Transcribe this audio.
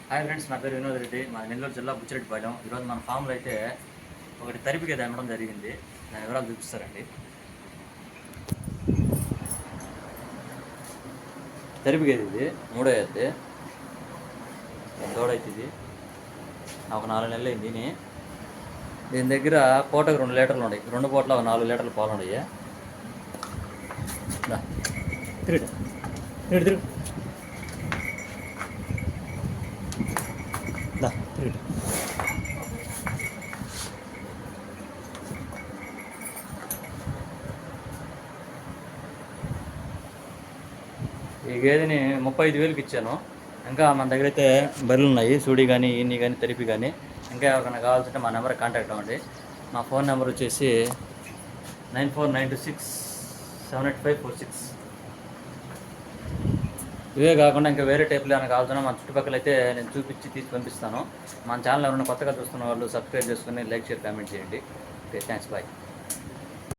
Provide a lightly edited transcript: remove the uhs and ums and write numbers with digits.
Hi friends, నా పేరు వినోద్ రెడ్డి. మా నెల్లూరు జిల్లా బుచ్చిరెడ్డిపాలెం. ఈరోజు మన ఫామ్లో అయితే ఒకటి తరిపికి అమ్మడం జరిగింది. దాని వివరాలు చూపిస్తారండి. తరిపిగేది ఇది మూడో అయితే తోడైతే ఇది ఒక 4 నెలలు అయింది. దీని దగ్గర పూటకు 2 లీటర్లు ఉన్నాయి. 2 పూటలు 4 లీటర్లు పాలు ఉన్నాయి. తిరుగు తిరుగు తిరుగు. ఈ గేదెని 35,000కి ఇచ్చాను. ఇంకా మన దగ్గర అయితే బర్రెలు ఉన్నాయి, సూడి కానీ ఈన్ని కానీ తెరిపి కానీ. ఇంకా ఎవరికైనా కావాల్సింటే మా నెంబర్కి కాంటాక్ట్ అవ్వండి. మా ఫోన్ నెంబర్ వచ్చేసి 9492678546. ఇవే కాకుండా ఇంకా వేరే టైప్లో ఏమైనా కావాల్సిన మన చుట్టుపక్కల అయితే నేను చూపించి తీసి పంపిస్తాను. మన ఛానల్ ఎవరైనా కొత్తగా చూస్తున్న వాళ్ళు సబ్స్క్రైబ్ చేసుకుని లైక్ షేర్ కామెంట్ చేయండి. Okay, thanks, bye.